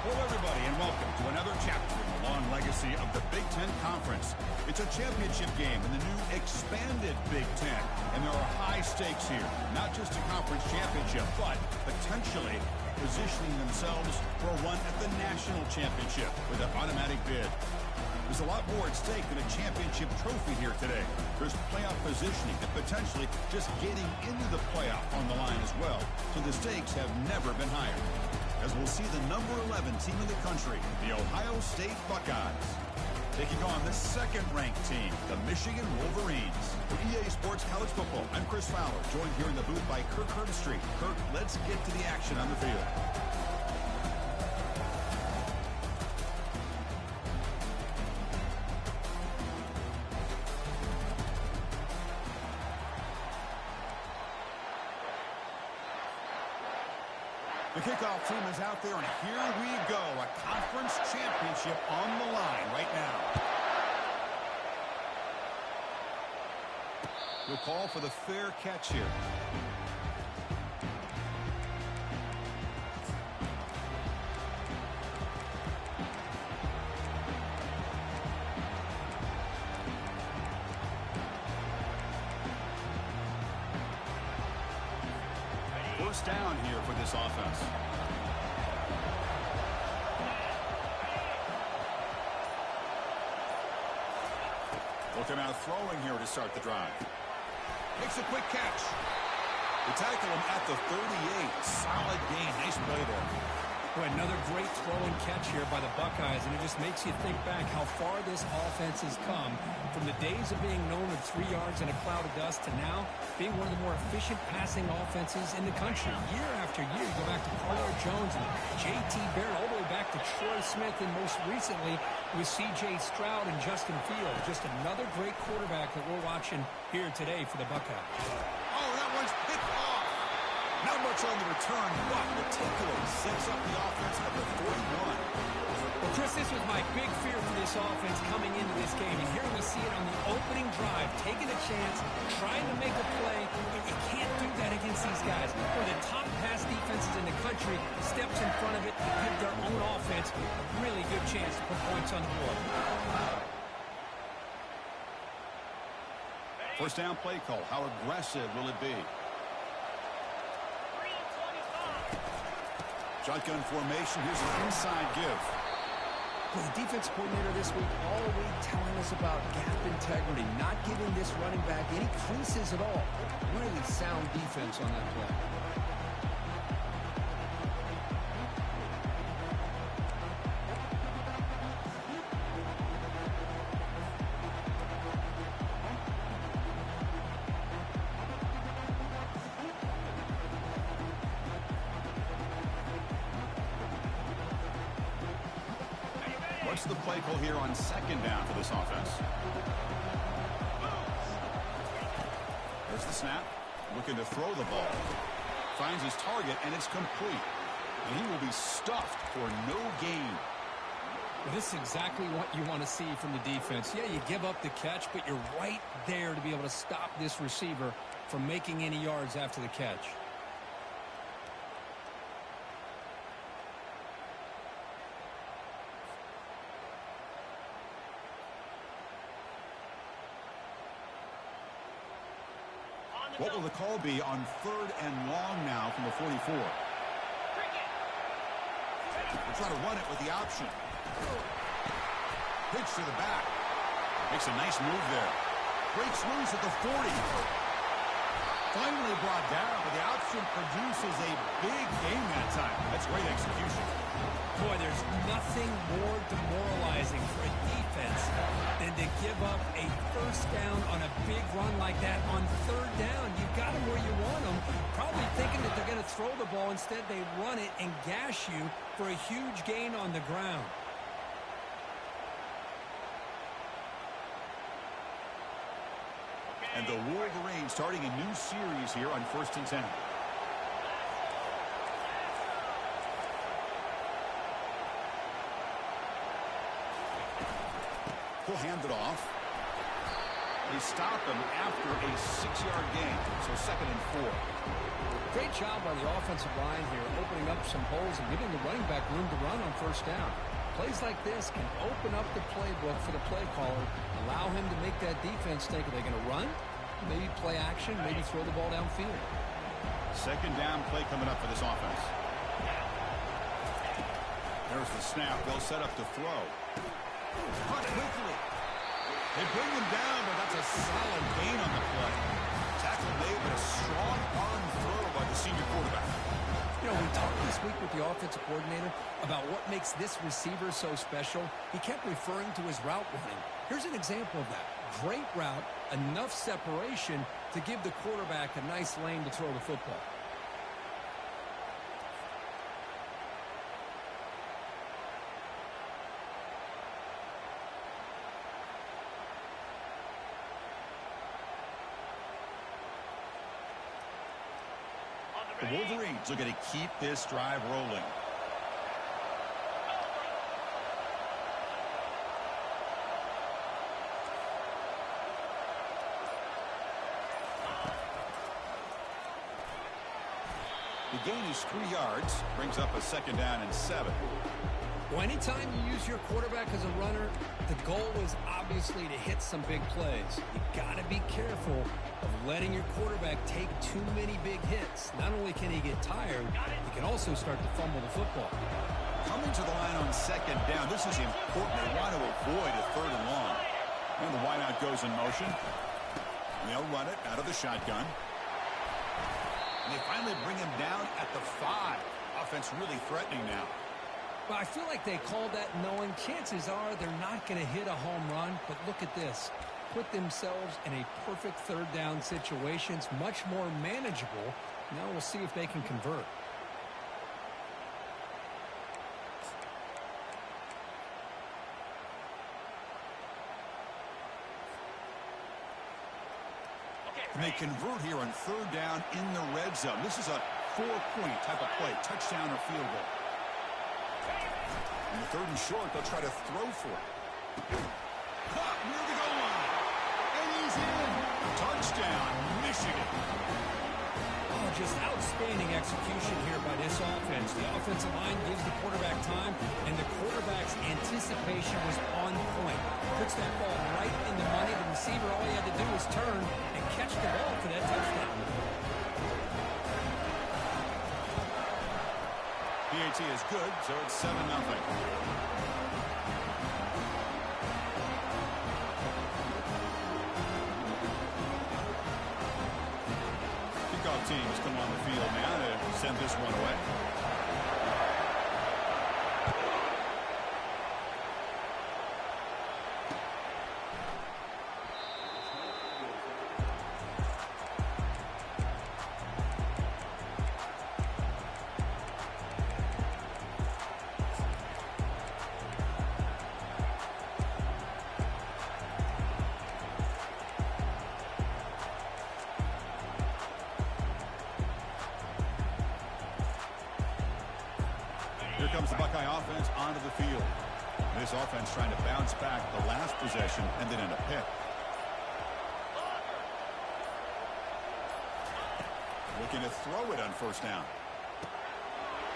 Hello, everybody, and welcome to another chapter in the long legacy of the Big Ten Conference. It's a championship game in the new expanded Big Ten, and there are high stakes here. Not just a conference championship, but potentially positioning themselves for a run at the national championship with an automatic bid. There's a lot more at stake than a championship trophy here today. There's playoff positioning and potentially just getting into the playoff on the line as well. So the stakes have never been higher, as we'll see the number 11 team in the country, the Ohio State Buckeyes, taking on the second-ranked team, the Michigan Wolverines. For EA Sports College Football, I'm Chris Fowler, joined here in the booth by Kirk Herbstreit. Kirk, let's get to the action on the field. The kickoff team is out there, and here we go. A conference championship on the line right now. We'll call for the fair catch here. First down here for this offense. Looking out throwing here to start the drive. Makes a quick catch. They tackle him at the 38. Solid gain. Nice play there. Boy, another great throw and catch here by the Buckeyes, and it just makes you think back how far this offense has come from the days of being known of 3 yards in a cloud of dust to now being one of the more efficient passing offenses in the country. Year after year, you go back to Cardale Jones and J.T. Barrett, all the way back to Troy Smith, and most recently with C.J. Stroud and Justin Fields. Just another great quarterback that we're watching here today for the Buckeyes. Oh, that one's picked off. Not much on the return, but the takeaway sets up the offense at the 41. Well, Chris, this was my big fear for this offense coming into this game, and here we see it on the opening drive, taking a chance, trying to make a play, and you can't do that against these guys. One of the top pass defenses in the country steps in front of it to give their own offense a really good chance to put points on the board. First down play call. How aggressive will it be? Shotgun formation. Here's an inside give. Well, the defense coordinator this week all week telling us about gap integrity, not giving this running back any creases at all. Really sound defense on that play. What's the play call here on second down for this offense? There's the snap. Looking to throw the ball. Finds his target, and it's complete. And he will be stuffed for no gain. Well, this is exactly what you want to see from the defense. Yeah, you give up the catch, but you're right there to be able to stop this receiver from making any yards after the catch. What will the call be on third and long now from the 44? We'll try to run it with the option. Pitch to the back. Makes a nice move there. Breaks loose at the 40. Finally brought down, but the option produces a big gain that time. That's great execution. Boy, there's nothing more demoralizing for a defense than to give up a first down on a big run like that on third down. You've got them where you want them, probably thinking that they're going to throw the ball. Instead, they run it and gash you for a huge gain on the ground. And the Wolverines starting a new series here on 1st and 10. He'll hand it off. They stop him after a 6-yard gain, so 2nd and 4. Great job by the offensive line here, opening up some holes and giving the running back room to run on 1st down. Plays like this can open up the playbook for the play caller, allow him to make that defense think, are they going to run? Maybe play action, maybe throw the ball downfield. 2nd down play coming up for this offense. There's the snap. They'll set up to throw. Caught quickly. They bring him down, but that's a solid gain on the play. Tackle made, but a strong arm throw by the senior quarterback. You know, we talked this week with the offensive coordinator about what makes this receiver so special. He kept referring to his route running. Here's an example of that. Great route, enough separation to give the quarterback a nice lane to throw the football. The Wolverines are going to keep this drive rolling. The gain is 3 yards, brings up a 2nd down and 7. Well, anytime you use your quarterback as a runner, the goal is obviously to hit some big plays. You got to be careful of letting your quarterback take too many big hits. Not only can he get tired, he can also start to fumble the football. Coming to the line on 2nd down, this is important. They want to avoid a 3rd and long. And the wideout goes in motion. And they'll run it out of the shotgun. And they finally bring him down at the 5. Offense really threatening now. Well, I feel like they called that knowing chances are they're not going to hit a home run. But look at this. Put themselves in a perfect 3rd down situation. It's much more manageable. Now we'll see if they can convert. And they convert here on 3rd down in the red zone. This is a 4-point type of play, touchdown or field goal. On the 3rd and short, they'll try to throw for it. Caught near the goal line. And he's in. Touchdown, Michigan. Oh, just outstanding execution here by this offense. The offensive line gives the quarterback time, and the quarterback's anticipation was on point. Puts that ball right in the money. The receiver, all he had to do was turn and catch the ball for that touchdown. PAT is good, so it's 7-0. Kickoff teams come on the field now to send this one away. Here comes the Buckeye offense onto the field. This offense trying to bounce back. The last possession ended in a pick. Looking to throw it on 1st down.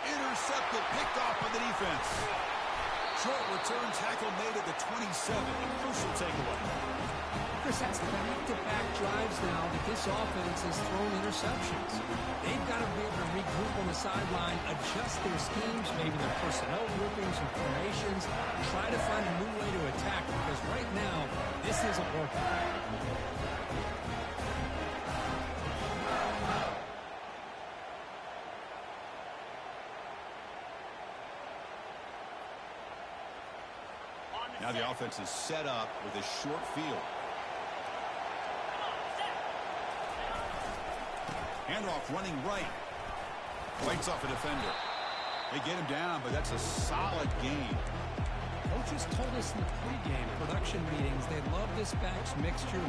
Intercepted, picked off by the defense. Short return tackle made at the 27. A crucial takeaway. Chris, that's back-to-back drives now that this offense has thrown interceptions. They've got to be able to regroup on the sideline, adjust their schemes, maybe their personnel groupings and formations, try to find a new way to attack, because right now, this isn't working. Now the offense is set up with a short field. Handoff running right. Fights off a defender. They get him down, but that's a solid gain. Coaches told us in the pregame production meetings they love this back's mixture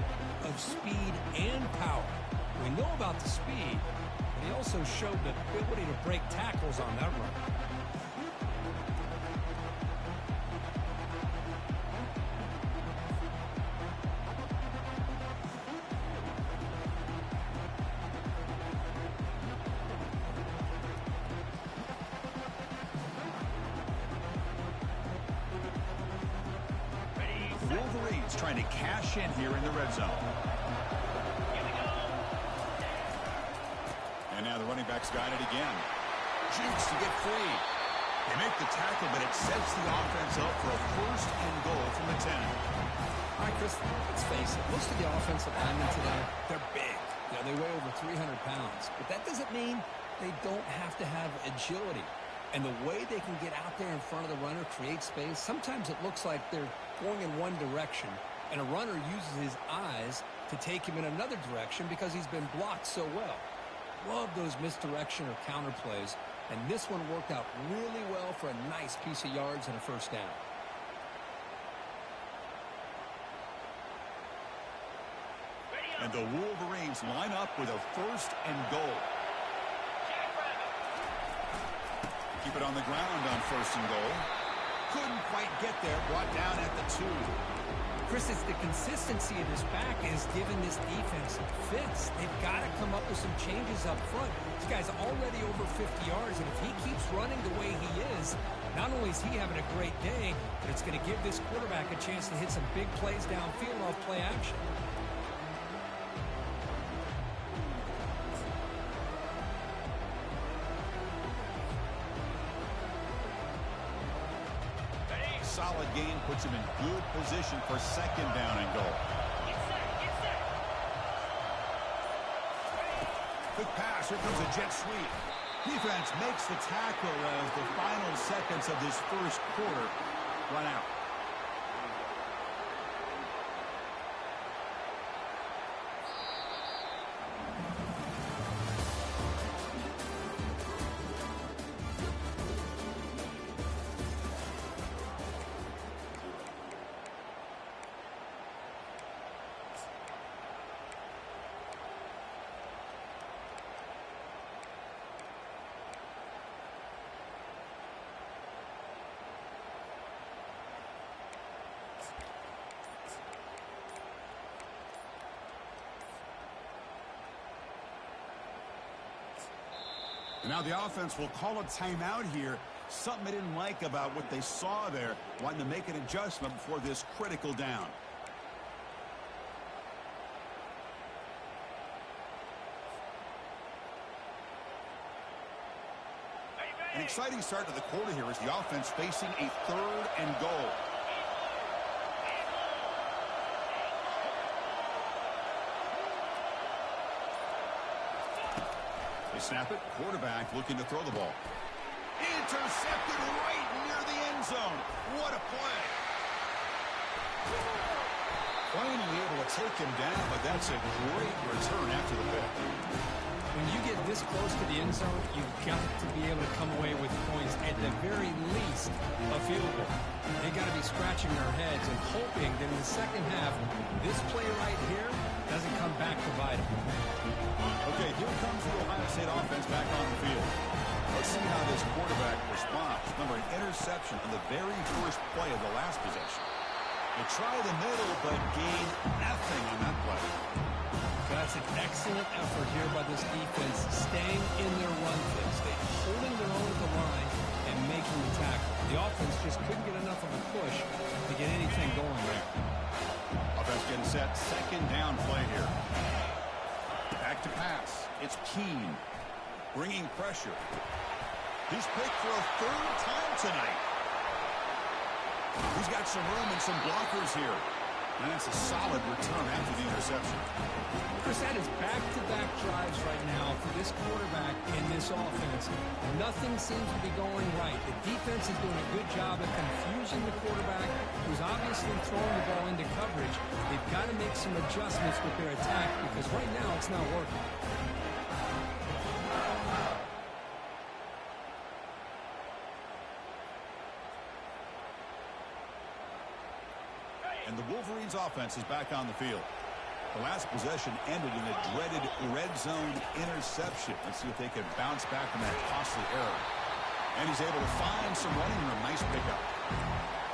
of speed and power. We know about the speed, but he also showed the ability to break tackles on that run. It's trying to cash in here in the red zone. And now the running back's got it again. Jukes to get free. They make the tackle, but it sets the offense up for a first and goal from the 10. All right, Chris, let's face it. Most of the offensive linemen today, they're big. You know, they weigh over 300 pounds. But that doesn't mean they don't have to have agility. And the way they can get out there in front of the runner, create space, sometimes it looks like they're going in one direction, and a runner uses his eyes to take him in another direction because he's been blocked so well. Love those misdirection or counter plays, and this one worked out really well for a nice piece of yards and a first down. And the Wolverines line up with a first and goal. Keep it on the ground on first and goal. Couldn't quite get there. Brought down at the 2. Chris, it's the consistency of this back is giving this defense fits. They've got to come up with some changes up front. This guy's already over 50 yards, and if he keeps running the way he is, not only is he having a great day, but it's going to give this quarterback a chance to hit some big plays downfield off play action. Solid gain puts him in good position for second down and goal. Quick pass. Here comes a jet sweep. Defense makes the tackle as the final seconds of this first quarter run out. And now the offense will call a timeout here. Something they didn't like about what they saw there. Wanting to make an adjustment before this critical down. An exciting start to the quarter here as the offense facing a third and goal. They snap it. Quarterback looking to throw the ball. Intercepted right near the end zone. What a play. Finally able to take him down, but that's a great return after the pick. When you get this close to the end zone, you've got to be able to come away with points, at the very least a field goal. They got to be scratching their heads and hoping that in the second half, this play right here doesn't come back to bite them. Okay, here comes the Ohio State offense back on the field. Let's see how this quarterback responds. Remember, an interception on the very first play of the last possession. They try the middle, but gain nothing on that play. That's an excellent effort here by this defense, staying in their run fix. They're holding their own at the line and making the tackle. The offense just couldn't get enough of a push to get anything going there. Offense getting set. Second down play here. Back to pass. It's Keene bringing pressure. He's picked for a third time tonight. He's got some room and some blockers here. And that's a solid return after the interception. Chris, that is back-to-back drives right now for this quarterback and this offense. Nothing seems to be going right. The defense is doing a good job of confusing the quarterback, who's obviously throwing the ball into coverage. They've got to make some adjustments with their attack because right now it's not working. And the Wolverines offense is back on the field. The last possession ended in a dreaded red zone interception. Let's see if they can bounce back from that costly error. And he's able to find some running room. Nice pickup.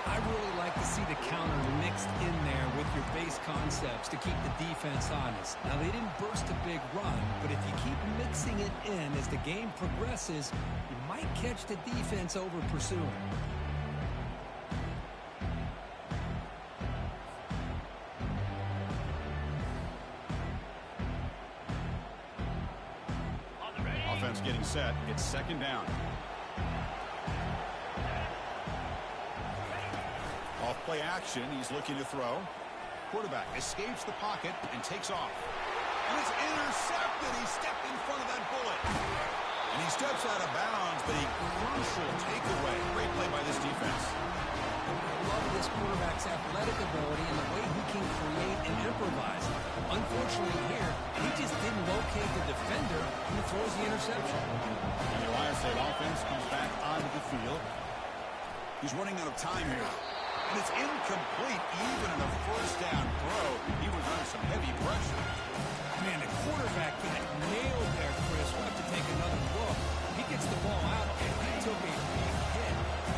I really like to see the counter mixed in there with your base concepts to keep the defense honest. Now, they didn't burst a big run, but if you keep mixing it in as the game progresses, you might catch the defense over pursuing. offense getting set. It's second down. Off play action. He's looking to throw. Quarterback escapes the pocket and takes off. And it's intercepted. He stepped in front of that bullet. And he steps out of bounds, but a crucial takeaway. Great play by this defense. I love this quarterback's athletic ability and the way he can create and improvise. Unfortunately here, he just didn't locate the defender who throws the interception. And the Ohio State offense comes back onto the field. He's running out of time here. And it's incomplete. Even in a first down throw, he was under some heavy pressure. Man, the quarterback got nailed there, Chris. We'll have to take another look. He gets the ball out, and he took a big hit.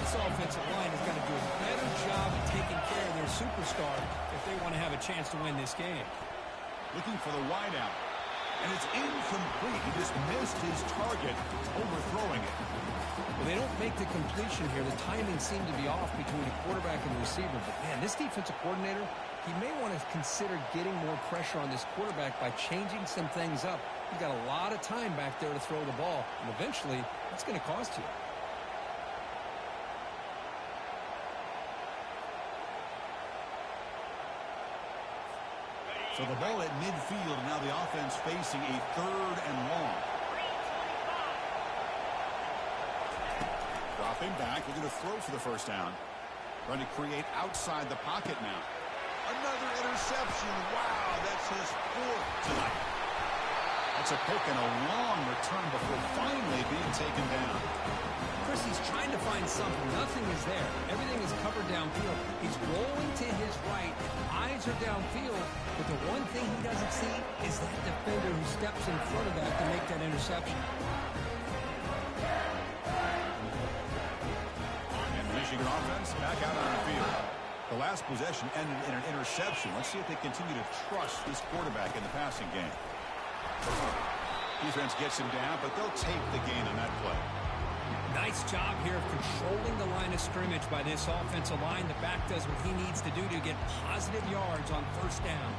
This offensive line has got to do a better job of taking care of their superstar if they want to have a chance to win this game. Looking for the wideout. And it's incomplete. He just missed his target, overthrowing it. Well, they don't make the completion here. The timing seemed to be off between the quarterback and the receiver. But, man, this defensive coordinator, he may want to consider getting more pressure on this quarterback by changing some things up. You've got a lot of time back there to throw the ball, and eventually it's going to cost you. So the ball at midfield, and now the offense facing a third and long. Dropping back, looking to throw for the first down. Trying to create outside the pocket now. Another interception. Wow, that's his fourth tonight. That's a pick and a long return before finally being taken down. Chris, he's trying to find something. Nothing is there. Everything is covered downfield. He's rolling to his right. Eyes are downfield. But the one thing he doesn't see is that defender who steps in front of that to make that interception. And Michigan offense back out on the field. The last possession ended in an interception. Let's see if they continue to trust this quarterback in the passing game. Defense gets him down, but they'll take the gain on that play. Nice job here of controlling the line of scrimmage by this offensive line. The back does what he needs to do to get positive yards on first down.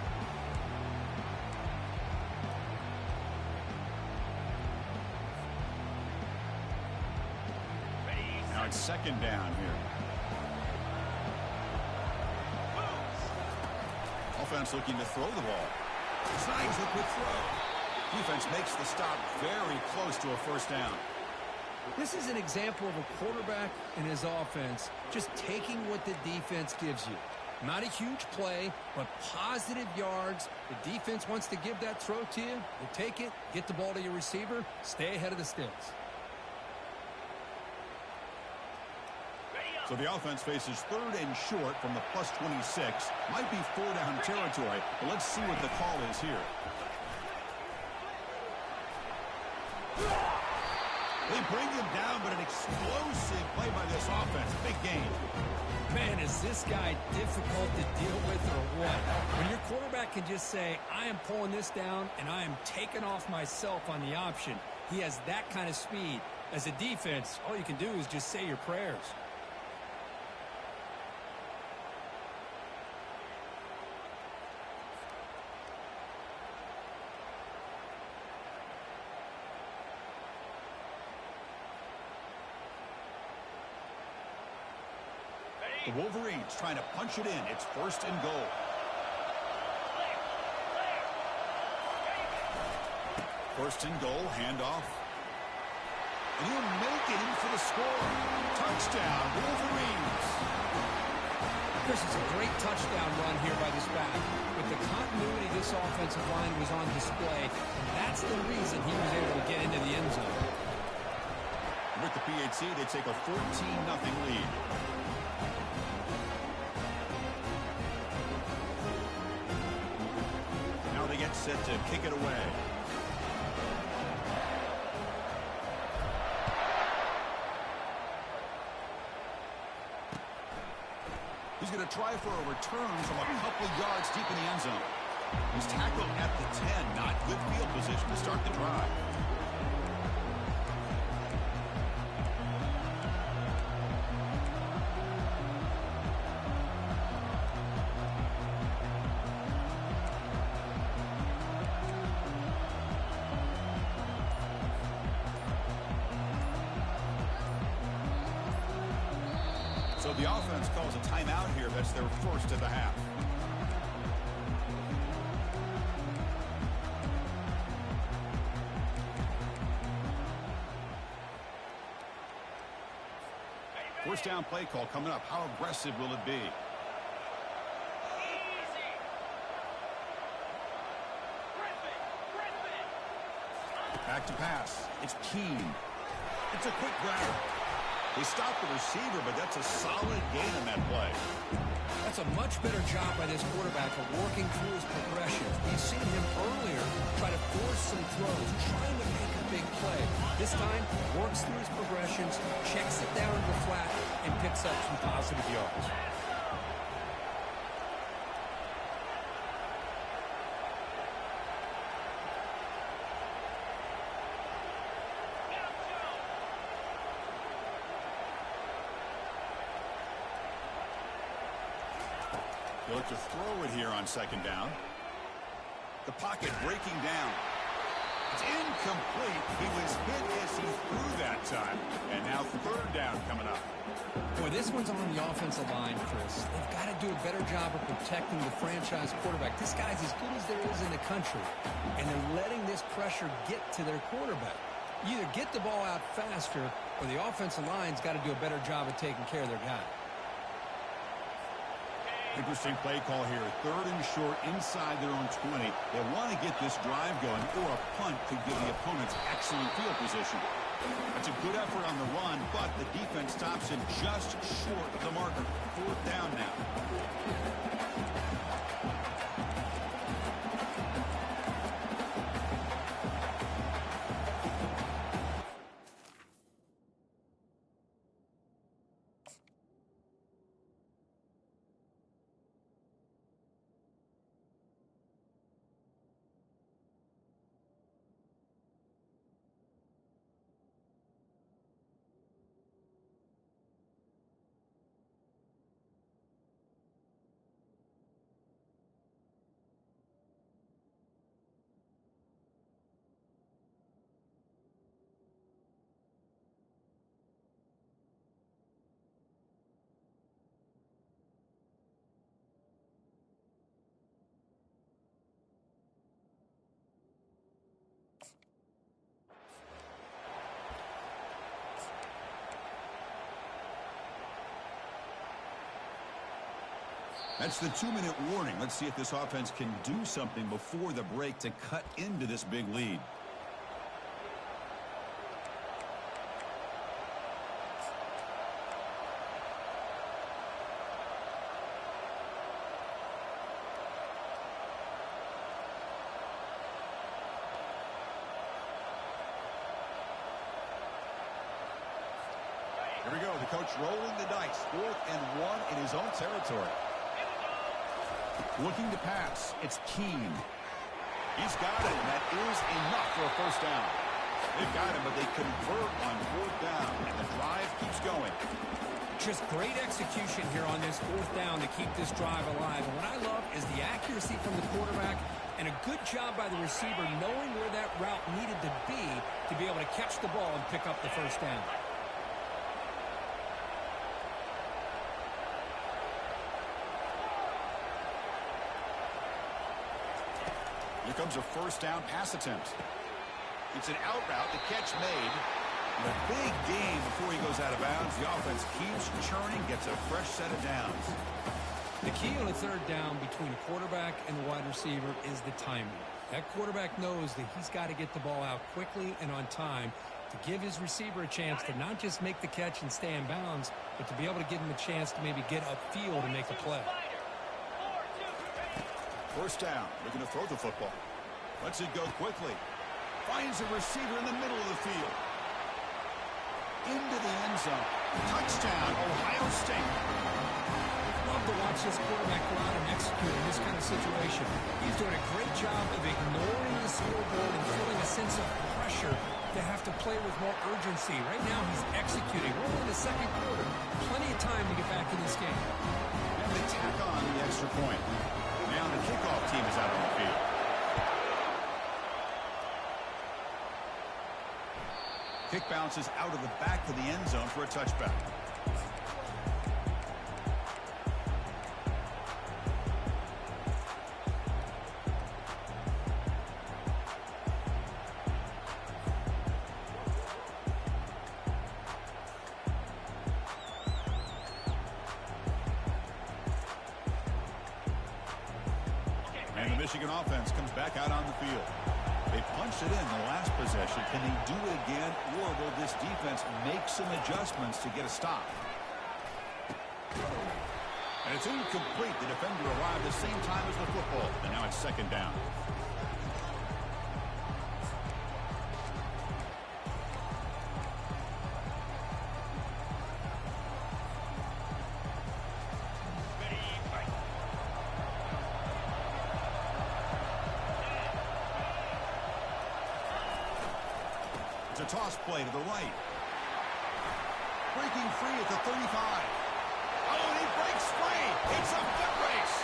Now it's second down here. Offense looking to throw the ball. Signs a quick throw. Defense makes the stop very close to a first down. This is an example of a quarterback and his offense just taking what the defense gives you. Not a huge play, but positive yards. The defense wants to give that throw to you. You take it, get the ball to your receiver, stay ahead of the sticks. So the offense faces third and short from the plus 26. Might be 4-down territory, but let's see what the call is here. They bring him down, but an explosive play by this offense. Big gain. Man, is this guy difficult to deal with or what? When your quarterback can just say, I am pulling this down and I am taking off myself on the option. He has that kind of speed. As a defense, all you can do is just say your prayers. The Wolverines trying to punch it in. It's first and goal. First and goal, handoff. And he'll make it in for the score. Touchdown, Wolverines. This is a great touchdown run here by this back. With the continuity this offensive line was on display, that's the reason he was able to get into the end zone. With the PHC, they take a 14-0 lead. Now they get set to kick it away. He's going to try for a return from a couple yards deep in the end zone. He's tackled at the 10. Not good field position to start the drive. The offense calls a timeout here. That's their first of the half. First down play call coming up. How aggressive will it be? Back to pass. It's Keene. It's a quick grab. They stopped the receiver, but that's a solid gain on that play. That's a much better job by this quarterback of working through his progressions. We've seen him earlier try to force some throws, trying to make a big play. This time, works through his progressions, checks it down to the flat, and picks up some positive yards. They look to throw it here on second down. The pocket breaking down. It's incomplete. He was hit as he threw that time. And now third down coming up. Boy, this one's on the offensive line, Chris. They've got to do a better job of protecting the franchise quarterback. This guy's as good as there is in the country. And they're letting this pressure get to their quarterback. You either get the ball out faster, or the offensive line's got to do a better job of taking care of their guy. Interesting play call here. Third and short inside their own 20. They want to get this drive going, or a punt could give the opponents excellent field position. That's a good effort on the run, but the defense stops him just short of the marker. Fourth down now. That's the 2-minute warning. Let's see if this offense can do something before the break to cut into this big lead. Here we go. The coach rolling the dice. 4th and 1 in his own territory. Looking to pass. It's Keene. He's got it, and that is enough for a first down. They've got him, but they convert on 4th down, and the drive keeps going. Just great execution here on this 4th down to keep this drive alive. And what I love is the accuracy from the quarterback and a good job by the receiver knowing where that route needed to be able to catch the ball and pick up the first down. Here comes a first down pass attempt. It's an out route. The catch made. And a big gain before he goes out of bounds. The offense keeps churning, gets a fresh set of downs. The key on a third down between a quarterback and the wide receiver is the timing. That quarterback knows that he's got to get the ball out quickly and on time to give his receiver a chance to not just make the catch and stay in bounds, but to be able to give him a chance to maybe get upfield and make a play. First down, looking to throw the football. Lets it go quickly. Finds a receiver in the middle of the field. Into the end zone. Touchdown, Ohio State. Love to watch this quarterback go out and execute in this kind of situation. He's doing a great job of ignoring the scoreboard and feeling a sense of pressure to have to play with more urgency. Right now, he's executing. We're in the second quarter. Plenty of time to get back in this game. And they tack on the extra point. Now the kickoff team is out on the field. Kick bounces out of the back of the end zone for a touchback. Michigan offense comes back out on the field. They punched it in the last possession. Can they do it again, or will this defense make some adjustments to get a stop? And it's incomplete. The defender arrived the same time as the football, and now it's second down. It's a toss play to the right. Breaking free at the 35. Oh, and he breaks free. It's a foot race.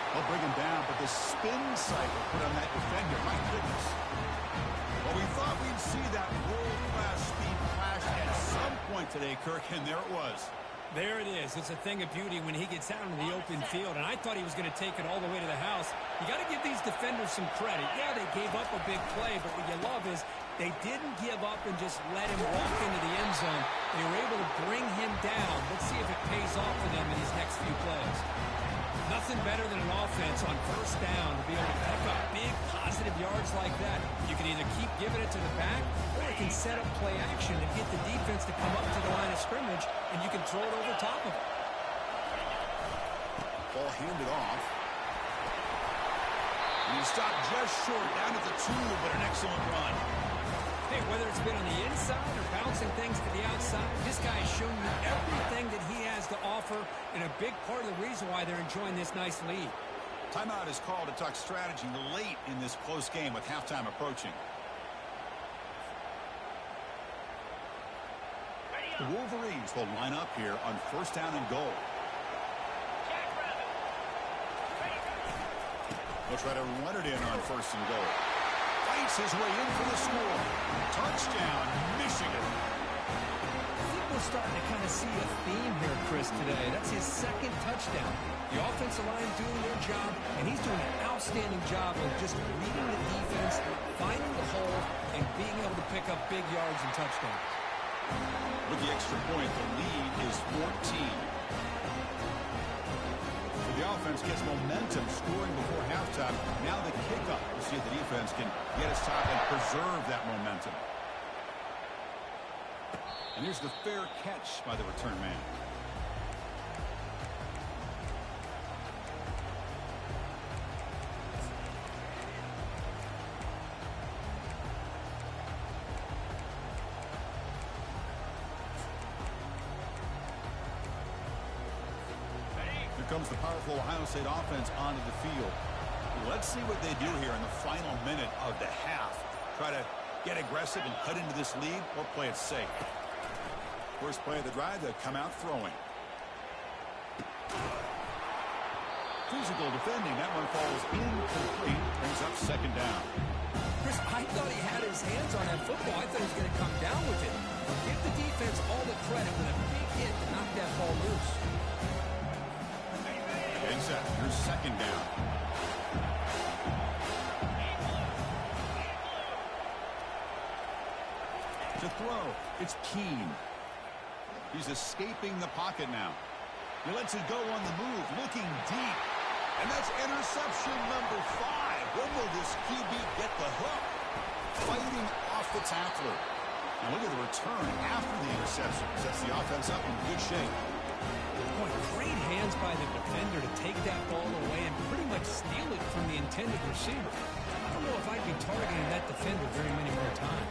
They'll bring him down, but the spin cycle put on that defender. My goodness. Well, we thought we'd see that world-class speed flash at some point today, Kirk, and there it was. There it is. It's a thing of beauty when he gets out into the open field, and I thought he was going to take it all the way to the house. You got to give these defenders some credit. Yeah, they gave up a big play, but what you love is they didn't give up and just let him walk into the end zone. They were able to bring him down. Let's see if it pays off for them in these next few plays. Nothing better than an offense on first down to be able to pick up big positive yards like that. You can either keep giving it to the back, or you can set up play action and get the defense to come up to the line of scrimmage, and you can throw it over top of it. Ball handed off. And he stopped just short, down at the 2, but an excellent run. Hey, whether it's been on the inside or bouncing things to the outside, this guy has shown you everything that he has to offer, and a big part of the reason why they're enjoying this nice lead. Timeout is called to talk strategy late in this close game with halftime approaching. The Wolverines will line up here on first down and goal. They'll try to run it in on first and goal. Fights his way in for the score. Touchdown, Michigan. I think we're starting to kind of see a theme here, Chris, today. That's his second touchdown. The offensive line doing their job, and he's doing an outstanding job of just reading the defense, finding the hole, and being able to pick up big yards and touchdowns. With the extra point, the lead is 14. So the offense gets momentum scoring before halftime. Now the kickoff. We'll see if the defense can get a stop and preserve that momentum. And here's the fair catch by the return man. Here comes the powerful Ohio State offense onto the field. Let's see what they do here in the final minute of the half. Try to get aggressive and cut into this lead, or play it safe. First play of the drive, they'll come out throwing. Physical defending. That one falls incomplete. Brings up second down. Chris, I thought he had his hands on that football. I thought he was going to come down with it. Give the defense all the credit with a big hit to knock that ball loose. Except here's second down. To throw, it's Keene. He's escaping the pocket now. He lets it go on the move, looking deep. And that's interception number 5. When will this QB get the hook? Fighting off the tackler. Now look at the return after the interception. Sets the offense up in good shape. Boy, great hands by the defender to take that ball away and pretty much steal it from the intended receiver. I don't know if I'd be targeting that defender very many more times.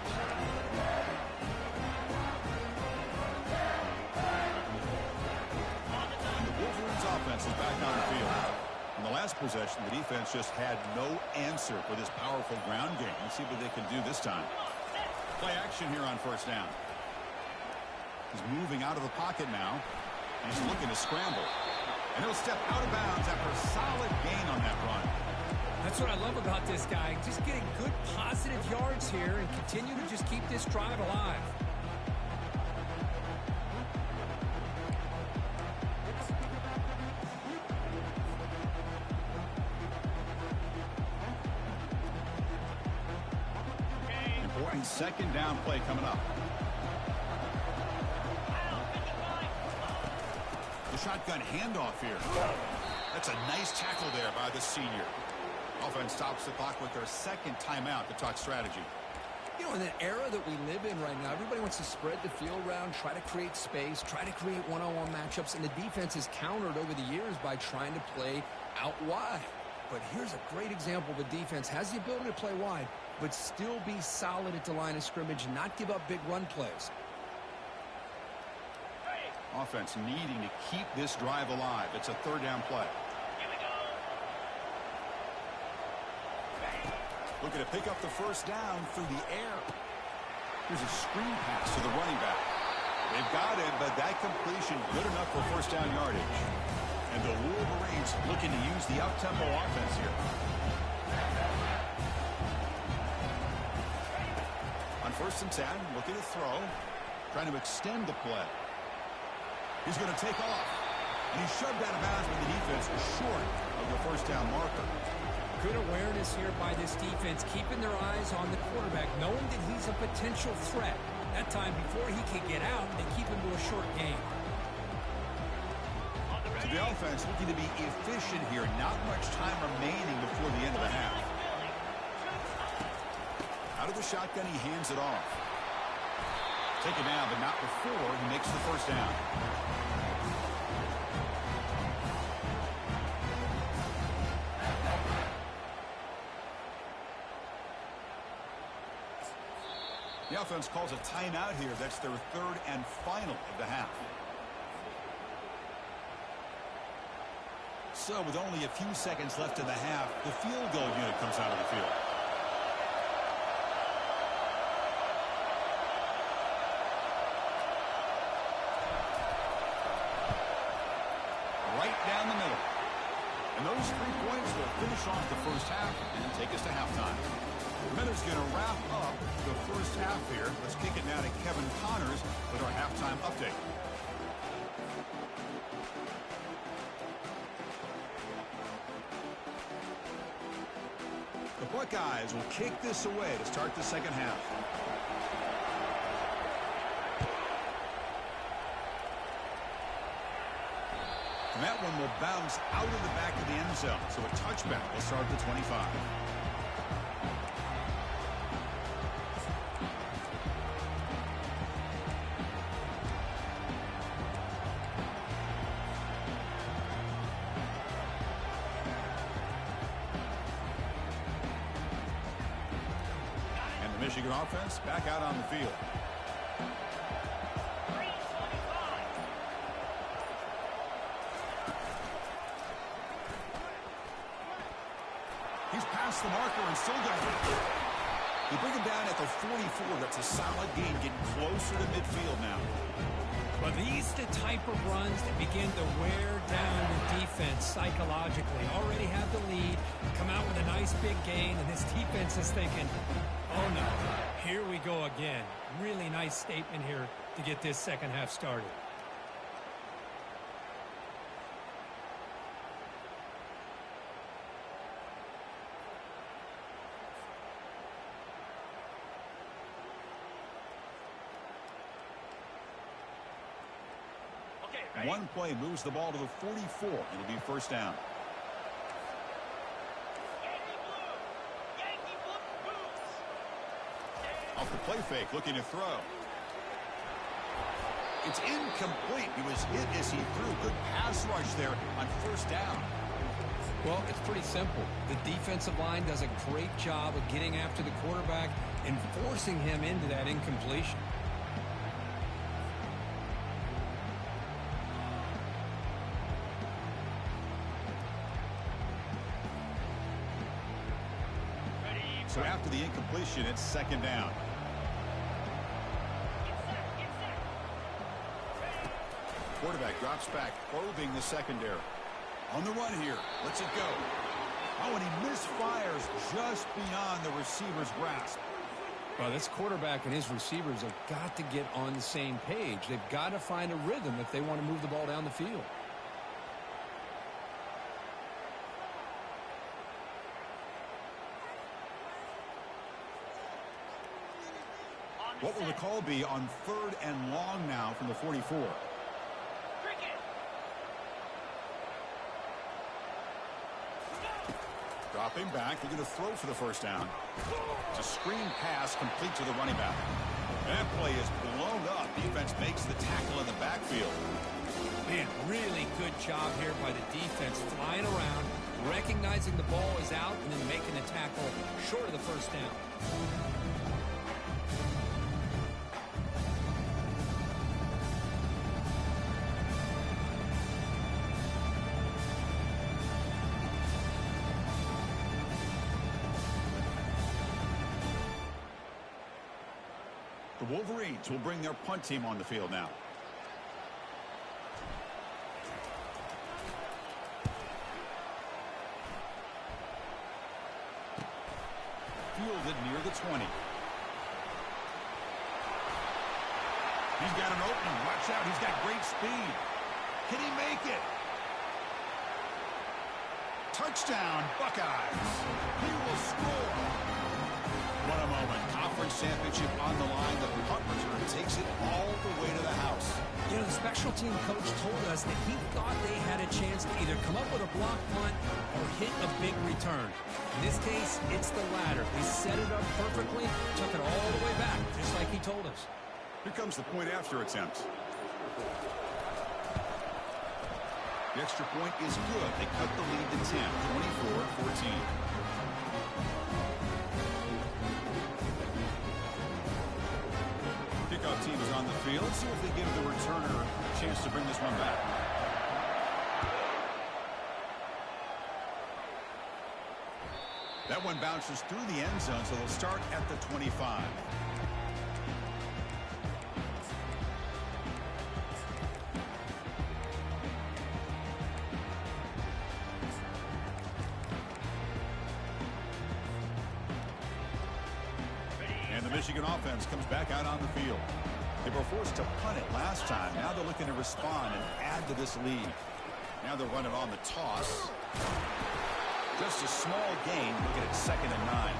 And the Wolverines offense is back on the field. In the last possession, the defense just had no answer for this powerful ground game. Let's see what they can do this time. Play action here on first down. He's moving out of the pocket now. He's looking to scramble. And he'll step out of bounds after a solid gain on that run. That's what I love about this guy. Just getting good positive yards here and continue to just keep this drive alive. Important second down play coming up. The shotgun handoff here. That's a nice tackle there by the senior. Offense stops the clock with their second timeout to talk strategy. You know, in the era that we live in right now, everybody wants to spread the field around, try to create space, try to create one-on-one matchups, and the defense is countered over the years by trying to play out wide. But here's a great example of a defense has the ability to play wide, but still be solid at the line of scrimmage, not give up big run plays. Offense needing to keep this drive alive. It's a third down play. Looking to pick up the first down through the air. Here's a screen pass to the running back. They've got it, but that completion good enough for first down yardage. And the Wolverines looking to use the up-tempo offense here. On 1st and 10, looking to throw. Trying to extend the play. He's going to take off. And he's shoved out of bounds, but the defense is short of the first down marker. Good awareness here by this defense, keeping their eyes on the quarterback, knowing that he's a potential threat. That time, before he can get out, they keep him to a short game. So the offense looking to be efficient here. Not much time remaining before the end of the half. Out of the shotgun, he hands it off. Taken down, but not before he makes the first down. The offense calls a timeout here. That's their third and final of the half. So with only a few seconds left in the half, the field goal unit comes out of the field. Right down the middle. And those 3 points will finish off the first half and take us to halftime. Miller's going to wrap up the first half here. Let's kick it now to Kevin Connors with our halftime update. The Buckeyes will kick this away to start the second half. And that one will bounce out of the back of the end zone. So a touchback will start at the 25. Michigan offense back out on the field. He's past the marker and still got it. They bring him down at the 44. That's a solid gain, getting closer to midfield now. But these are the type of runs that begin to wear down the defense psychologically. Already have the lead, come out with a nice big gain, and this defense is thinking, oh no, here we go again. Really nice statement here to get this second half started. One play moves the ball to the 44. It'll be first down. Off the play fake, looking to throw. It's incomplete. He was hit as he threw. Good pass rush there on first down. Well, it's pretty simple. The defensive line does a great job of getting after the quarterback and forcing him into that incompletion. So after the incompletion, it's second down. Quarterback drops back, probing the secondary. On the run here, lets it go. Oh, and he misfires just beyond the receiver's grasp. Well, this quarterback and his receivers have got to get on the same page. They've got to find a rhythm if they want to move the ball down the field. What will the call be on third and long now from the 44? Dropping back, they're going to throw for the first down. It's a screen pass complete to the running back. That play is blown up. Defense makes the tackle in the backfield. Man, really good job here by the defense, flying around, recognizing the ball is out, and then making the tackle short of the first down. The Wolverines will bring their punt team on the field now. Fielded near the 20. He's got an opening. Watch out. He's got great speed. Can he make it? Touchdown, Buckeyes. He will score. What a moment. Conference championship on the line. The punt return takes it all the way to the house. You know, the special team coach told us that he thought they had a chance to either come up with a block punt or hit a big return. In this case, it's the latter. They set it up perfectly, took it all the way back, just like he told us. Here comes the point after attempt. The extra point is good. They cut the lead to 10, 24-14. Kickoff team is on the field. See if they give the returner a chance to bring this one back. That one bounces through the end zone, so they'll start at the 25. And the Michigan offense comes back out on the field. They were forced to punt it last time. Now they're looking to respond and add to this lead. Now they're running on the toss. Just a small gain. Looking at 2nd and 9.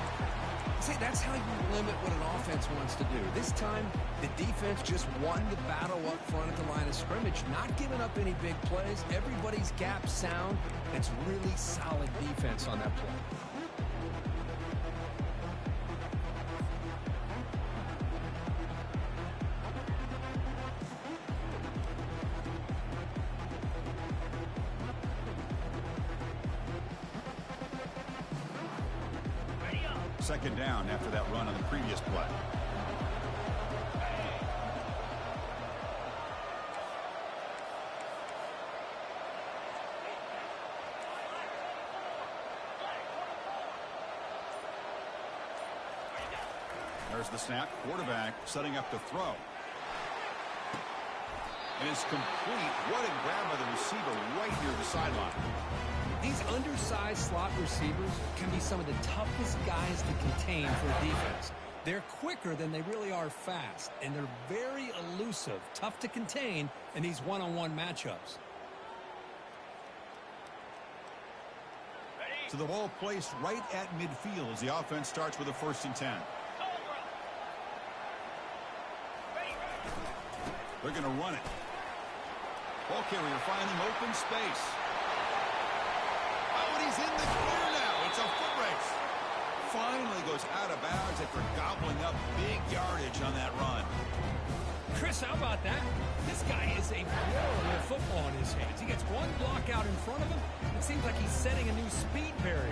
See, that's how you limit what an offense wants to do. This time, the defense just won the battle up front at the line of scrimmage, not giving up any big plays. Everybody's gap sound. It's really solid defense on that play. Second down after that run on the previous play. There's the snap. Quarterback setting up to throw. And it's complete. What a grab by the receiver right near the sideline. These undersized slot receivers can be some of the toughest guys to contain for a defense. They're quicker than they really are fast, and they're very elusive, tough to contain in these one-on-one matchups. So the ball placed right at midfield as the offense starts with a 1st and 10. They're going to run it. Ball carrier finding open space. Oh, and he's in the clear now. It's a foot race. Finally goes out of bounds after gobbling up big yardage on that run. Chris, how about that? This guy is a pro with football in his hands. He gets one block out in front of him. It seems like he's setting a new speed barrier.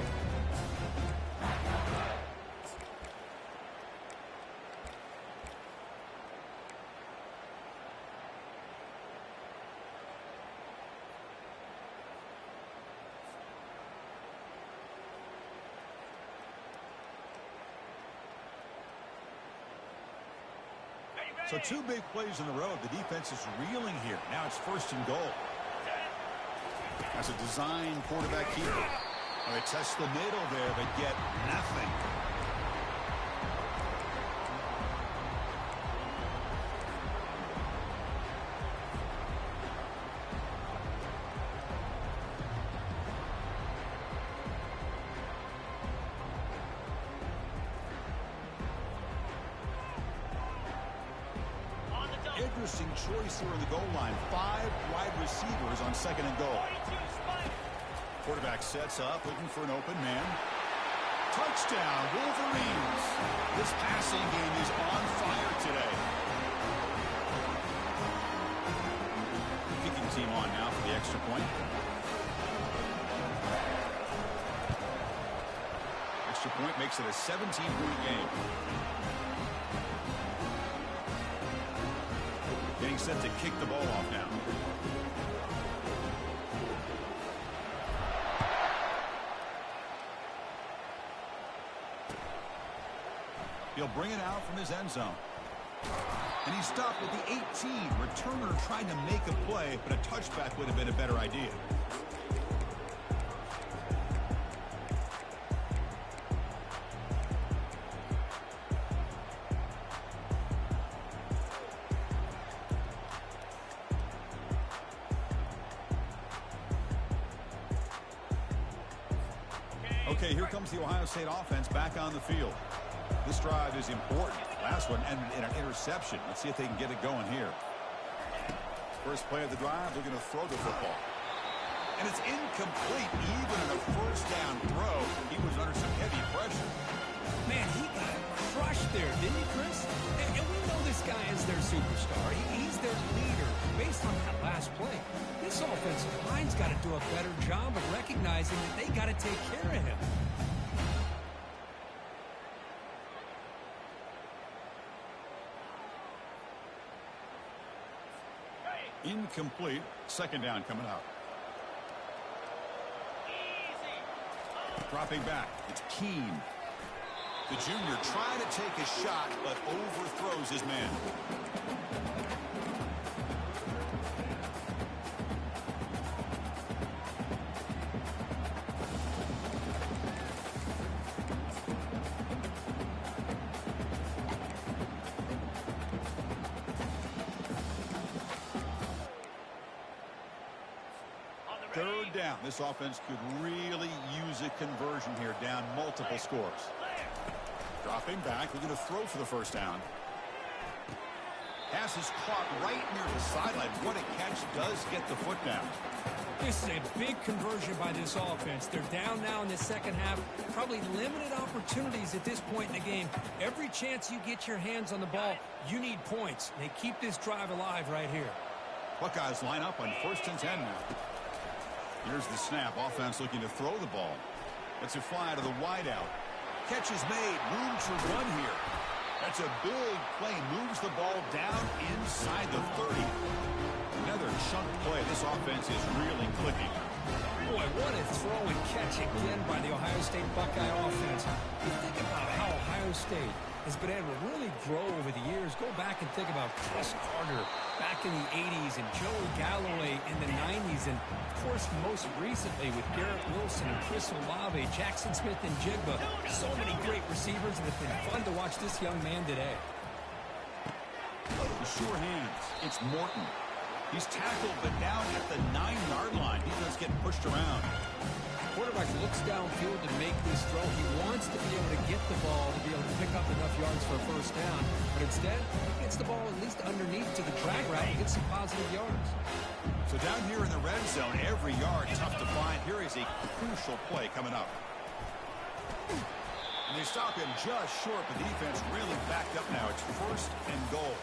So 2 big plays in a row. The defense is reeling here. Now it's 1st and goal. As a design quarterback keeper. Well, they test the middle there, but get nothing. Interesting choice here on the goal line. 5 wide receivers on 2nd and goal. Quarterback sets up, looking for an open man. Touchdown, Wolverines. This passing game is on fire today. Kicking team on now for the extra point. Extra point makes it a 17-point game. Getting set to kick the ball off now. He'll bring it out from his end zone. And he stopped at the 18. Returner trying to make a play, but a touchback would have been a better idea. Okay, here comes the Ohio State offense back on the field. This drive is important. Last one ended in an interception. Let's see if they can get it going here. First play of the drive, they're going to throw the football. And it's incomplete. Even in a first down throw, he was under some heavy pressure. Man, he got crushed there, didn't he, Chris? And we know this guy is their superstar. He's their leader. Based on that last play, this offensive line's got to do a better job of recognizing that they got to take care of him. Incomplete. Second down coming up. Dropping back. It's Keene. The junior trying to take a shot, but overthrows his man. Third down. This offense could really use a conversion here, down multiple scores. Dropping back. We're going to throw for the first down. Pass is caught right near the sideline. What a catch. Does get the foot down. This is a big conversion by this offense. They're down now in the second half. Probably limited opportunities at this point in the game. Every chance you get your hands on the ball, you need points. They keep this drive alive right here. Buckeyes line up on 1st and 10 now. Here's the snap. Offense looking to throw the ball. It's a fly to the wideout. Catch is made. Room to run here. That's a big play. Moves the ball down inside the 30. Another chunk play. This offense is really clicking. Boy, what a throw and catch again by the Ohio State Buckeye offense. You think about how Ohio State has been able to really grow over the years. Go back and think about Chris Carter back in the 80s and Joey Galloway in the 90s. And, of course, most recently with Garrett Wilson and Chris Olave, Jackson Smith and Jigba. So many great receivers, and it's been fun to watch this young man today. The sure hands. It's Morton. He's tackled, but down at the 9-yard line. Defense getting pushed around. Quarterback looks downfield to make this throw. He wants to be able to get the ball to be able to pick up enough yards for a first down. But instead, he gets the ball at least underneath to the drag route and gets some positive yards. So down here in the red zone, every yard tough to find. Here is a crucial play coming up. And they stop him just short, but the defense really backed up now. It's 1st and goal.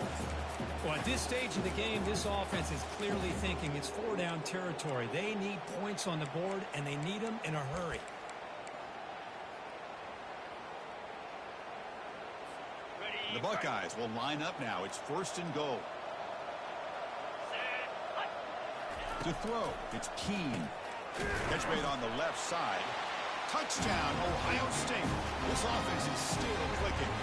Well, at this stage of the game, this offense is clearly thinking it's 4-down territory. They need points on the board, and they need them in a hurry. The Buckeyes will line up now. It's 1st and goal. To throw, it's Keene. Catch made on the left side. Touchdown, Ohio State. This offense is still clicking.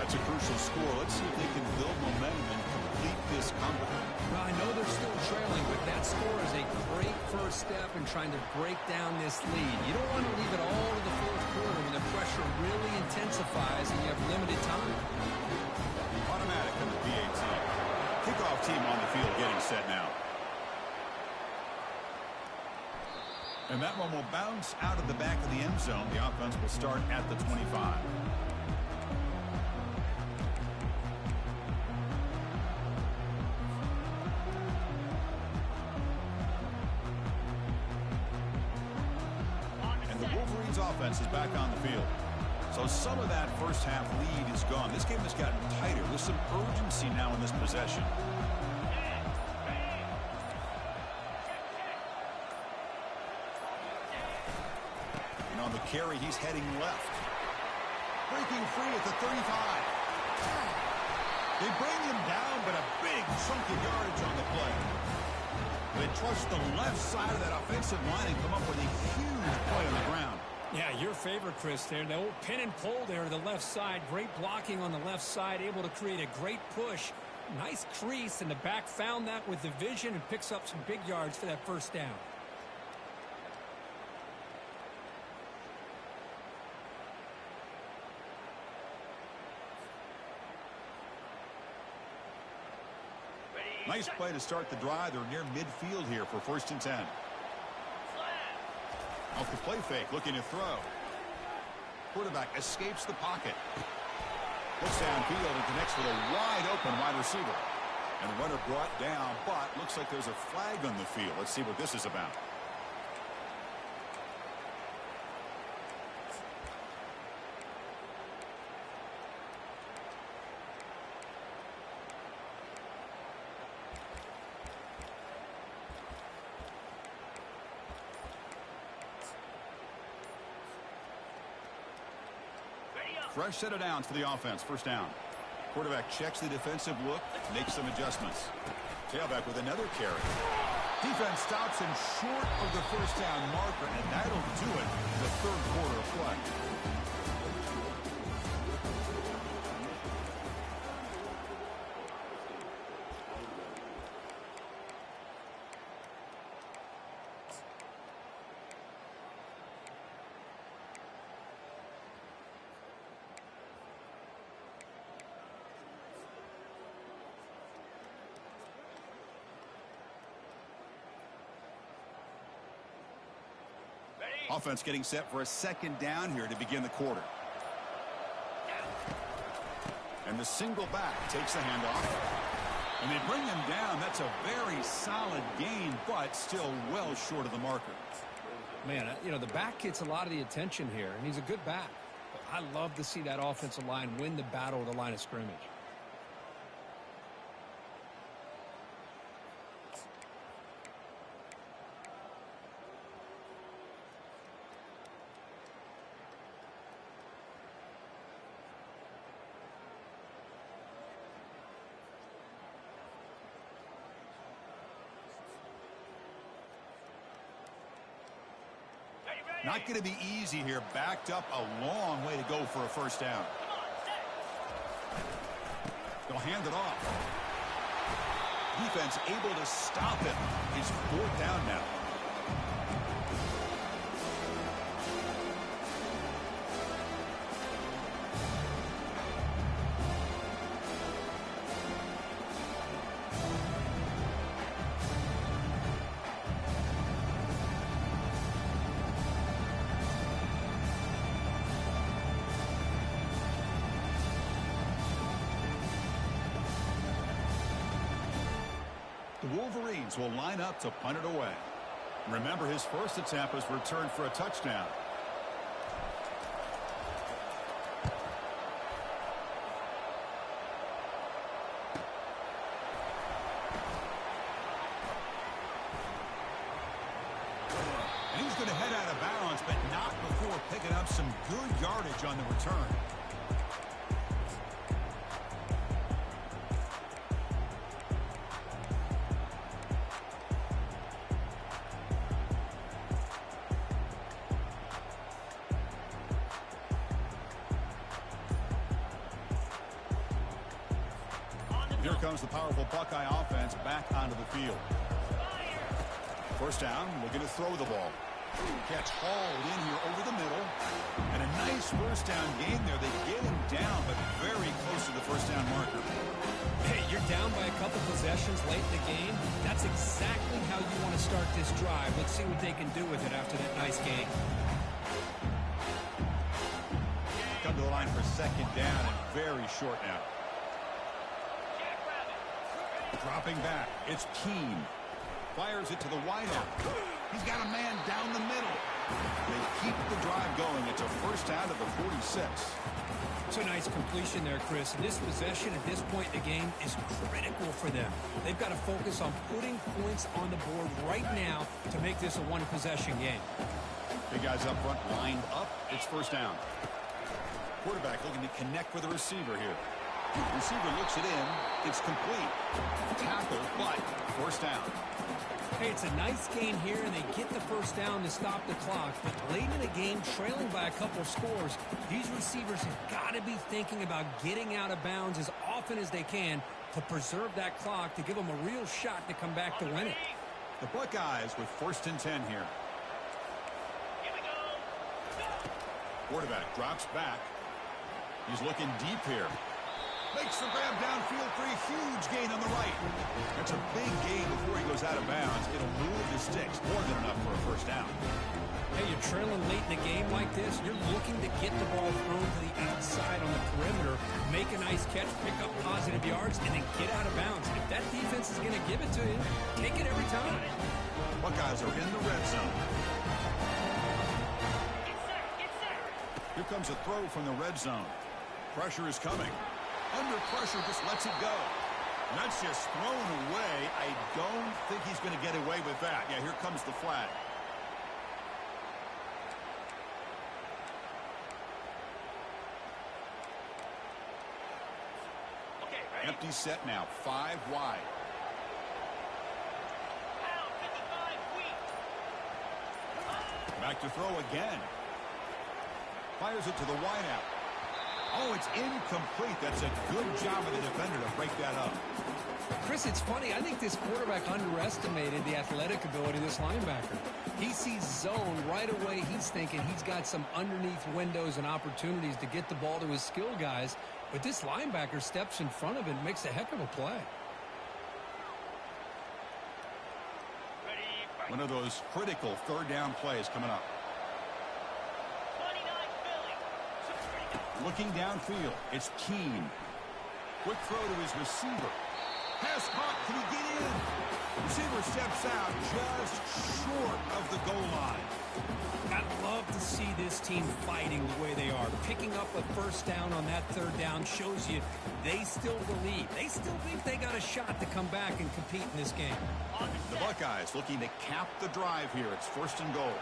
That's a crucial score. Let's see if they can build momentum and complete this comeback. Well, I know they're still trailing, but that score is a great first step in trying to break down this lead. You don't want to leave it all to the fourth quarter when the pressure really intensifies and you have limited time. Automatic on the PAT. Kickoff team on the field getting set now. And that one will bounce out of the back of the end zone. The offense will start at the 25. And the Wolverines offense is back on the field. So some of that first half lead is gone. This game has gotten tighter. There's some urgency now in this possession. And on the carry, he's heading left. Breaking free at the 35. They bring him down, but a big chunk of yardage on the play. They trust the left side of that offensive line and come up with a huge play on the ground. Yeah, your favorite, Chris, there. The old pin and pull there to the left side. Great blocking on the left side, able to create a great push. Nice crease, and the back found that with the vision and picks up some big yards for that first down. Nice play to start the drive. They're near midfield here for 1st and 10. Off the play fake, looking to throw. Quarterback escapes the pocket. Looks downfield and connects with a wide-open wide receiver. And the runner brought down, but looks like there's a flag on the field. Let's see what this is about. Fresh set of downs for the offense. 1st down. Quarterback checks the defensive look, makes some adjustments. Tailback with another carry. Defense stops him short of the 1st down marker, and that'll do it in the 3rd quarter of play. Offense getting set for a 2nd down here to begin the quarter. And the single back takes the handoff. And they bring him down. That's a very solid gain, but still well short of the marker. Man, you know, the back gets a lot of the attention here, and he's a good back. But I love to see that offensive line win the battle of the line of scrimmage. Not going to be easy here. Backed up a long way to go for a 1st down. They'll hand it off. Defense able to stop him. He's 4th down now. The Wolverines will line up to punt it away. Remember, his first attempt was returned for a touchdown. And he's going to head out of bounds, but not before picking up some good yardage on the return. Here comes the powerful Buckeye offense back onto the field. 1st down, looking to throw the ball. Catch hauled in here over the middle. And a nice 1st down gain there. They get him down, but very close to the 1st down marker. Hey, you're down by a couple possessions late in the game. That's exactly how you want to start this drive. Let's see what they can do with it after that nice game. Come to the line for 2nd down and very short now. Dropping back, it's Keene. Fires it to the wideout. He's got a man down the middle. They keep the drive going. It's a first down at the 46. It's a nice completion there, Chris. And this possession at this point in the game is critical for them. They've got to focus on putting points on the board right now to make this a one-possession game. Big guys up front lined up. It's first down. Quarterback looking to connect with the receiver here. Receiver looks it in. It's complete. Tackle, but first down. Hey, it's a nice gain here, and they get the first down to stop the clock. But late in the game, trailing by a couple of scores, these receivers have got to be thinking about getting out of bounds as often as they can to preserve that clock, to give them a real shot to come back to win it. The Buckeyes with first and 10 here. Quarterback drops back. He's looking deep here. Makes the grab downfield for a huge gain on the right. That's a big gain before he goes out of bounds. It'll move the sticks. More than enough for a first down. Hey, you're trailing late in the game like this. You're looking to get the ball thrown to the outside on the perimeter, make a nice catch, pick up positive yards, and then get out of bounds. If that defense is going to give it to you, take it every time. Buckeyes are in the red zone. Here comes a throw from the red zone. Pressure is coming. Under pressure, just lets it go. And that's just thrown away. I don't think he's going to get away with that. Yeah, here comes the flag. Empty set now, 5 wide. Back to throw again. Fires it to the wideout. Oh, it's incomplete. That's a good job of the defender to break that up. Chris, it's funny. I think this quarterback underestimated the athletic ability of this linebacker. He sees zone right away. He's thinking he's got some underneath windows and opportunities to get the ball to his skill guys. But this linebacker steps in front of him and makes a heck of a play. One of those critical third down plays coming up. Looking downfield, it's Keene. Quick throw to his receiver. Pass caught, can he get in? Receiver steps out just short of the goal line. I'd love to see this team fighting the way they are. Picking up a first down on that third down shows you they still believe. They still think they got a shot to come back and compete in this game. The Buckeyes looking to cap the drive here. It's first and goal.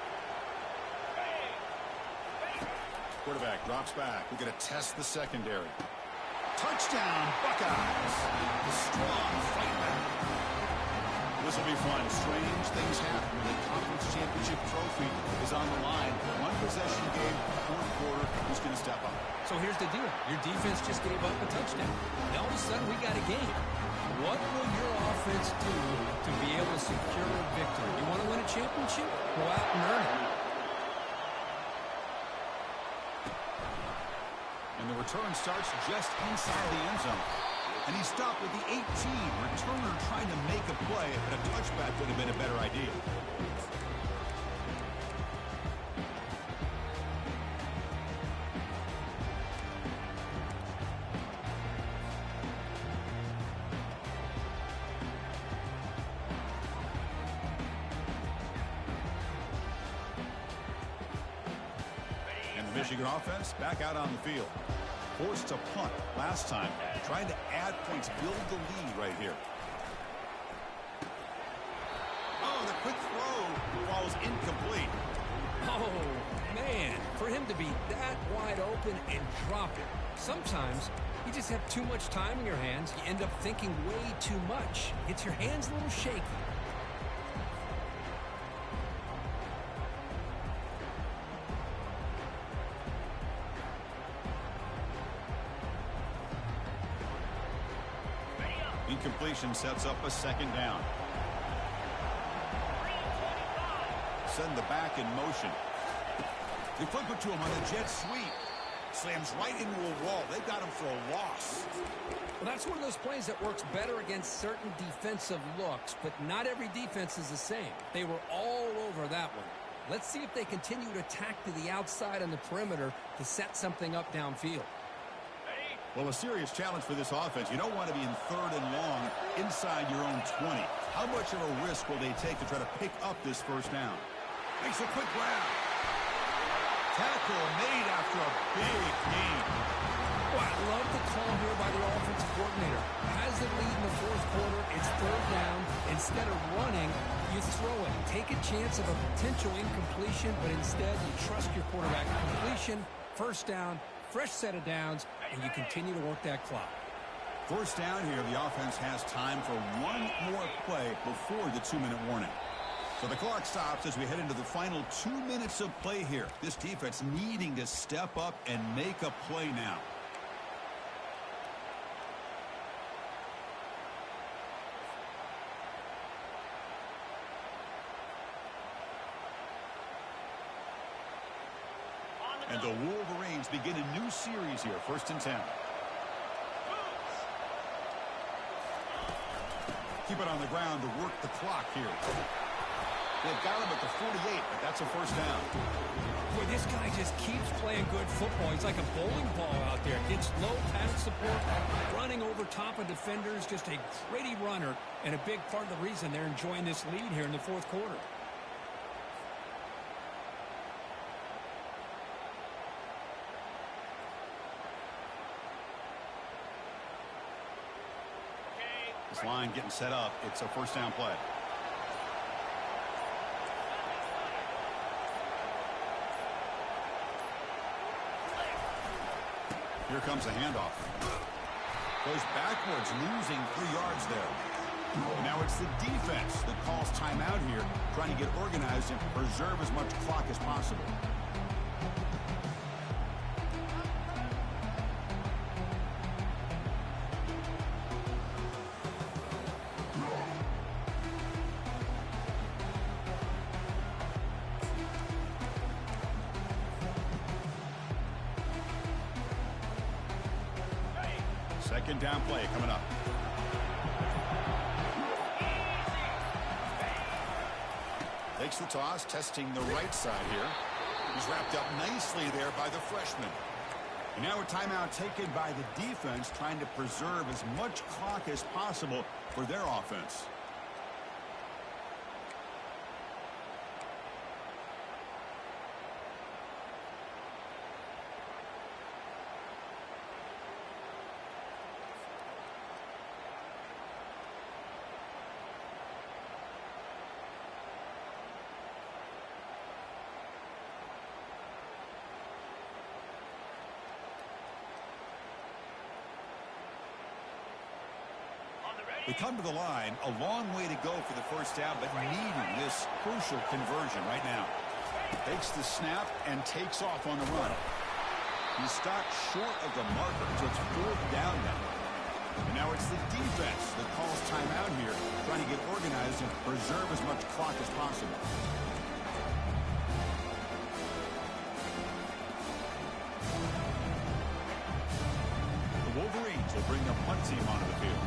Quarterback drops back. We're going to test the secondary. Touchdown, Buckeyes. Strong fight back. This will be fun. Strange things happen when the conference championship trophy is on the line. One possession game, fourth quarter. Who's going to step up? So here's the deal. Your defense just gave up a touchdown. Now all of a sudden we got a game. What will your offense do to be able to secure a victory? You want to win a championship? Go out and earn it. And the return starts just inside the end zone. And he stopped with the 18. Returner trying to make a play, but a touchback would have been a better idea. And the Michigan offense back out on the field. Forced to punt last time. Trying to add points, build the lead right here. Oh, the quick throw falls incomplete. Oh, man. For him to be that wide open and drop it. Sometimes you just have too much time in your hands. You end up thinking way too much. Gets your hands a little shaky. Incompletion sets up a second down. Send the back in motion. They flip it to him on the jet sweep. Slams right into a wall. They got him for a loss. Well, that's one of those plays that works better against certain defensive looks, but not every defense is the same. They were all over that one. Let's see if they continue to attack to the outside on the perimeter to set something up downfield. Well, a serious challenge for this offense. You don't want to be in third and long inside your own 20. How much of a risk will they take to try to pick up this first down? Makes a quick grab. Tackle made after a big gain. Well, I love the call here by the offensive coordinator. Has the lead in the fourth quarter. It's third down. Instead of running, you throw it. Take a chance of a potential incompletion, but instead you trust your quarterback. Completion, first down, fresh set of downs, and you continue to work that clock. First down here, the offense has time for one more play before the 2-minute warning. So the clock stops as we head into the final 2 minutes of play here. This defense needing to step up and make a play now. And the Wolverines begin a new series here, 1st and 10. Keep it on the ground to work the clock here. They've got him at the 48, but that's a first down. Boy, this guy just keeps playing good football. He's like a bowling ball out there. Gets low pad support, running over top of defenders. Just a gritty runner, and a big part of the reason they're enjoying this lead here in the fourth quarter. This line getting set up. It's a first down play. Here comes a handoff. Goes backwards, losing 3 yards there. And now it's the defense that calls timeout here, trying to get organized and preserve as much clock as possible. Second down play coming up. Takes the toss, testing the right side here. He's wrapped up nicely there by the freshman. And now a timeout taken by the defense, trying to preserve as much clock as possible for their offense. They come to the line, a long way to go for the first down, but needing this crucial conversion right now. Takes the snap and takes off on the run. He's stopped short of the marker, so it's fourth down now. And now it's the defense that calls timeout here, trying to get organized and preserve as much clock as possible. The Wolverines will bring their punt team onto the field.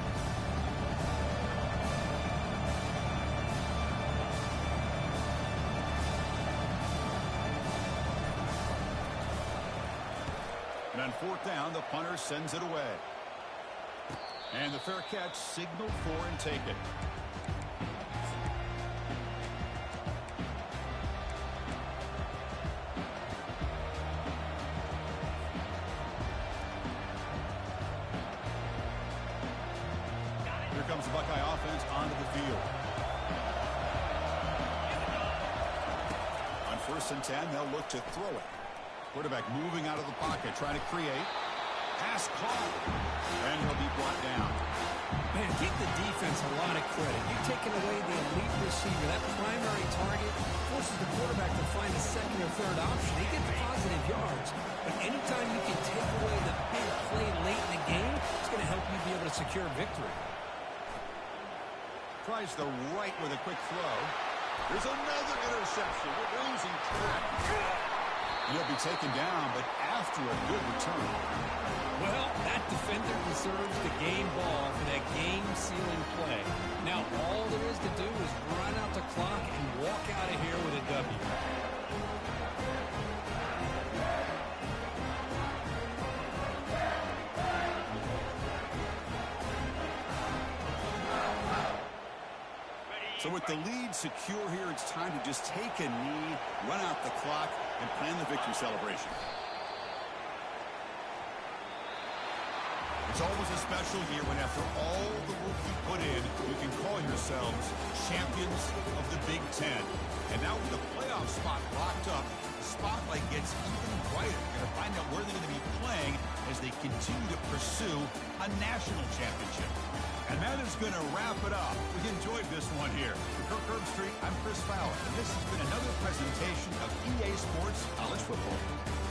And on fourth down, the punter sends it away. And the fair catch signaled for and taken. Here comes the Buckeye offense onto the field. On 1st and 10, they'll look to throw it. Quarterback moving out of the pocket, trying to create. Pass caught. And he'll be brought down. Man, give the defense a lot of credit. You're taking away the elite receiver. That primary target forces the quarterback to find a second or third option. He gets positive yards. But anytime you can take away the big play late in the game, it's going to help you be able to secure victory. Tries the right with a quick throw. There's another interception. We're losing track. He'll be taken down, but after a good return. Well, that defender deserves the game ball for that game-sealing play. Now, all there is to do is run out the clock and walk out of here with a W. So with the lead secure here, it's time to just take a knee, run out the clock, and plan the victory celebration. It's always a special year when after all the work you put in, you can call yourselves champions of the Big Ten. And now with the playoff spot locked up, the spotlight gets even brighter. You're going to find out where they're going to be playing as they continue to pursue a national championship. And that is going to wrap it up. We enjoyed this one here. For Kirk Herbstreit, I'm Chris Fowler, and this has been another presentation of EA Sports College Football.